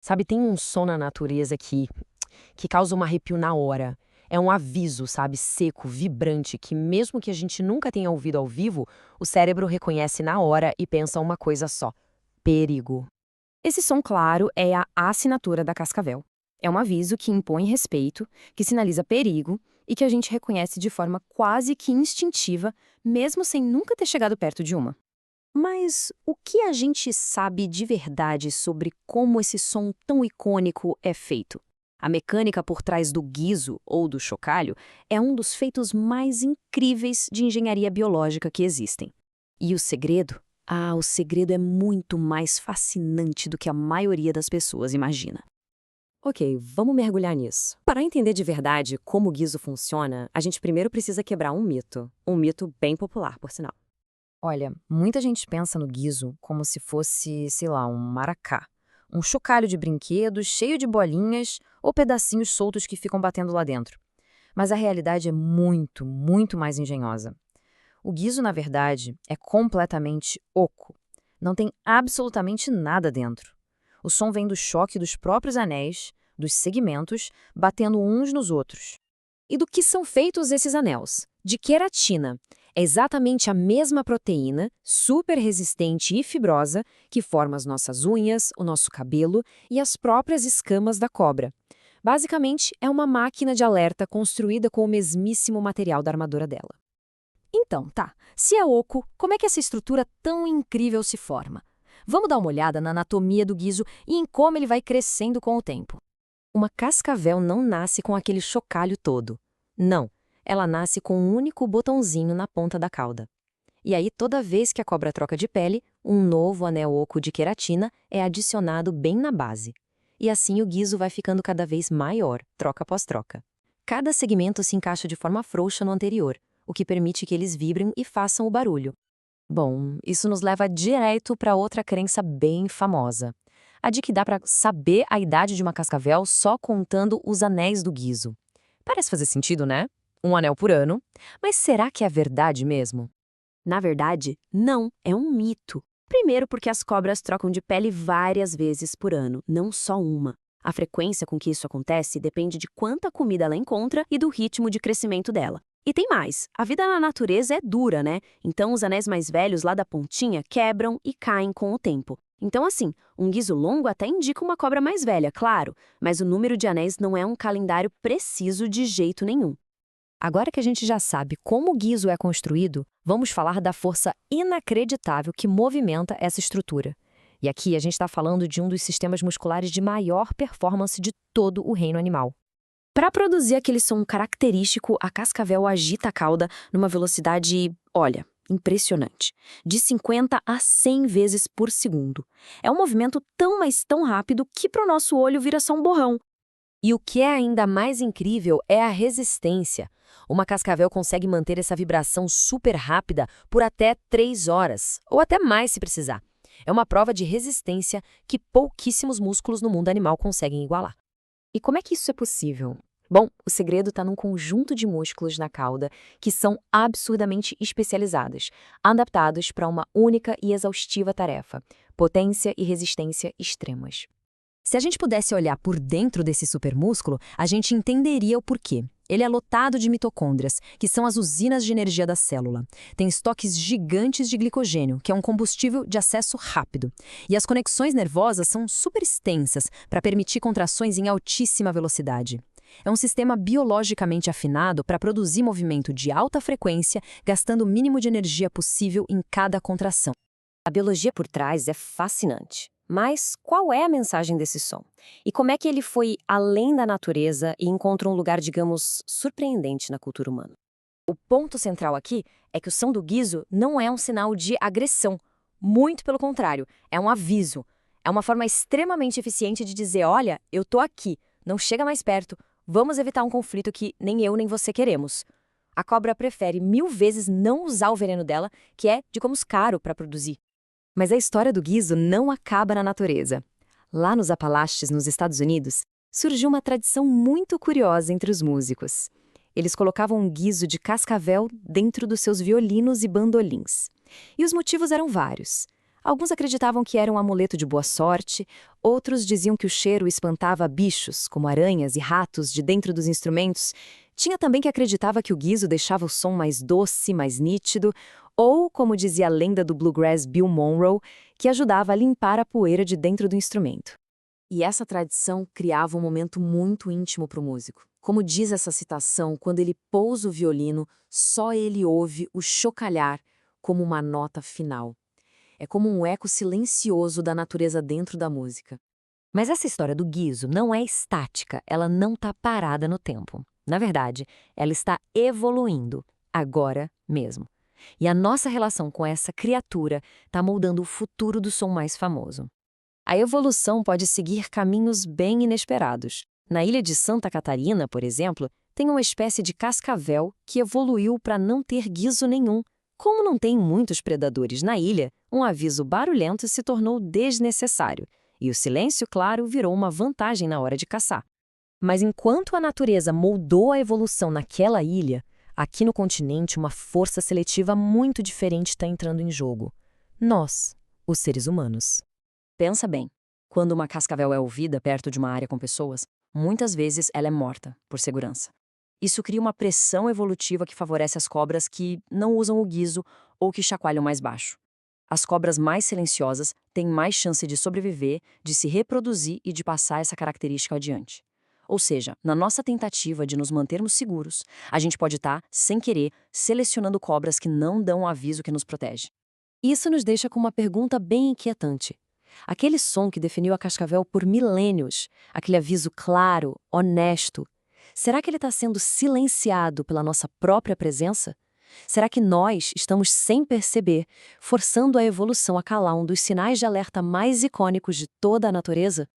Sabe, tem um som na natureza que causa um arrepio na hora. É um aviso, sabe, seco, vibrante, que mesmo que a gente nunca tenha ouvido ao vivo, o cérebro reconhece na hora e pensa uma coisa só: perigo. Esse som claro é a assinatura da cascavel. É um aviso que impõe respeito, que sinaliza perigo e que a gente reconhece de forma quase que instintiva, mesmo sem nunca ter chegado perto de uma. Mas o que a gente sabe de verdade sobre como esse som tão icônico é feito? A mecânica por trás do guiso ou do chocalho é um dos feitos mais incríveis de engenharia biológica que existem. E o segredo? Ah, o segredo é muito mais fascinante do que a maioria das pessoas imagina. Ok, vamos mergulhar nisso. Para entender de verdade como o guiso funciona, a gente primeiro precisa quebrar um mito. Um mito bem popular, por sinal. Olha, muita gente pensa no guiso como se fosse, sei lá, um maracá. Um chocalho de brinquedos cheio de bolinhas ou pedacinhos soltos que ficam batendo lá dentro. Mas a realidade é muito, muito mais engenhosa. O guiso, na verdade, é completamente oco. Não tem absolutamente nada dentro. O som vem do choque dos próprios anéis, dos segmentos, batendo uns nos outros. E do que são feitos esses anéis? De queratina. É exatamente a mesma proteína, super resistente e fibrosa, que forma as nossas unhas, o nosso cabelo e as próprias escamas da cobra. Basicamente, é uma máquina de alerta construída com o mesmíssimo material da armadura dela. Então, tá. Se é oco, como é que essa estrutura tão incrível se forma? Vamos dar uma olhada na anatomia do guiso e em como ele vai crescendo com o tempo. Uma cascavel não nasce com aquele chocalho todo. Não, ela nasce com um único botãozinho na ponta da cauda. E aí, toda vez que a cobra troca de pele, um novo anel oco de queratina é adicionado bem na base. E assim o guiso vai ficando cada vez maior, troca após troca. Cada segmento se encaixa de forma frouxa no anterior, o que permite que eles vibrem e façam o barulho. Bom, isso nos leva direto para outra crença bem famosa. A de que dá para saber a idade de uma cascavel só contando os anéis do guiso. Parece fazer sentido, né? Um anel por ano. Mas será que é verdade mesmo? Na verdade, não, é um mito. Primeiro, porque as cobras trocam de pele várias vezes por ano, não só uma. A frequência com que isso acontece depende de quanta comida ela encontra e do ritmo de crescimento dela. E tem mais, a vida na natureza é dura, né? Então os anéis mais velhos lá da pontinha quebram e caem com o tempo. Então assim, um guiso longo até indica uma cobra mais velha, claro, mas o número de anéis não é um calendário preciso de jeito nenhum. Agora que a gente já sabe como o guiso é construído, vamos falar da força inacreditável que movimenta essa estrutura. E aqui a gente está falando de um dos sistemas musculares de maior performance de todo o reino animal. Para produzir aquele som característico, a cascavel agita a cauda numa velocidade, olha, impressionante, de 50 a 100 vezes por segundo. É um movimento tão, mas tão rápido que para o nosso olho vira só um borrão. E o que é ainda mais incrível é a resistência. Uma cascavel consegue manter essa vibração super rápida por até 3 horas, ou até mais se precisar. É uma prova de resistência que pouquíssimos músculos no mundo animal conseguem igualar. E como é que isso é possível? Bom, o segredo está num conjunto de músculos na cauda que são absurdamente especializados, adaptados para uma única e exaustiva tarefa: potência e resistência extremas. Se a gente pudesse olhar por dentro desse supermúsculo, a gente entenderia o porquê. Ele é lotado de mitocôndrias, que são as usinas de energia da célula. Tem estoques gigantes de glicogênio, que é um combustível de acesso rápido. E as conexões nervosas são super extensas para permitir contrações em altíssima velocidade. É um sistema biologicamente afinado para produzir movimento de alta frequência, gastando o mínimo de energia possível em cada contração. A biologia por trás é fascinante. Mas qual é a mensagem desse som? E como é que ele foi além da natureza e encontra um lugar, digamos, surpreendente na cultura humana? O ponto central aqui é que o som do guiso não é um sinal de agressão. Muito pelo contrário, é um aviso. É uma forma extremamente eficiente de dizer: olha, eu tô aqui, não chega mais perto, vamos evitar um conflito que nem eu nem você queremos. A cobra prefere 1000 vezes não usar o veneno dela, que é, digamos, caro para produzir. Mas a história do guiso não acaba na natureza. Lá nos Apalaches, nos Estados Unidos, surgiu uma tradição muito curiosa entre os músicos. Eles colocavam um guiso de cascavel dentro dos seus violinos e bandolins. E os motivos eram vários. Alguns acreditavam que era um amuleto de boa sorte, outros diziam que o cheiro espantava bichos, como aranhas e ratos, de dentro dos instrumentos. Tinha também que acreditava que o guiso deixava o som mais doce, mais nítido, ou, como dizia a lenda do bluegrass Bill Monroe, que ajudava a limpar a poeira de dentro do instrumento. E essa tradição criava um momento muito íntimo para o músico. Como diz essa citação, quando ele pousa o violino, só ele ouve o chocalhar como uma nota final. É como um eco silencioso da natureza dentro da música. Mas essa história do guiso não é estática, ela não está parada no tempo. Na verdade, ela está evoluindo, agora mesmo. E a nossa relação com essa criatura está moldando o futuro do som mais famoso. A evolução pode seguir caminhos bem inesperados. Na ilha de Santa Catarina, por exemplo, tem uma espécie de cascavel que evoluiu para não ter guiso nenhum. Como não tem muitos predadores na ilha, um aviso barulhento se tornou desnecessário, e o silêncio claro virou uma vantagem na hora de caçar. Mas enquanto a natureza moldou a evolução naquela ilha, aqui no continente uma força seletiva muito diferente está entrando em jogo. Nós, os seres humanos. Pensa bem, quando uma cascavel é ouvida perto de uma área com pessoas, muitas vezes ela é morta, por segurança. Isso cria uma pressão evolutiva que favorece as cobras que não usam o guiso ou que chacoalham mais baixo. As cobras mais silenciosas têm mais chance de sobreviver, de se reproduzir e de passar essa característica adiante. Ou seja, na nossa tentativa de nos mantermos seguros, a gente pode estar, sem querer, selecionando cobras que não dão o aviso que nos protege. Isso nos deixa com uma pergunta bem inquietante. Aquele som que definiu a cascavel por milênios, aquele aviso claro, honesto, será que ele está sendo silenciado pela nossa própria presença? Será que nós estamos, sem perceber, forçando a evolução a calar um dos sinais de alerta mais icônicos de toda a natureza?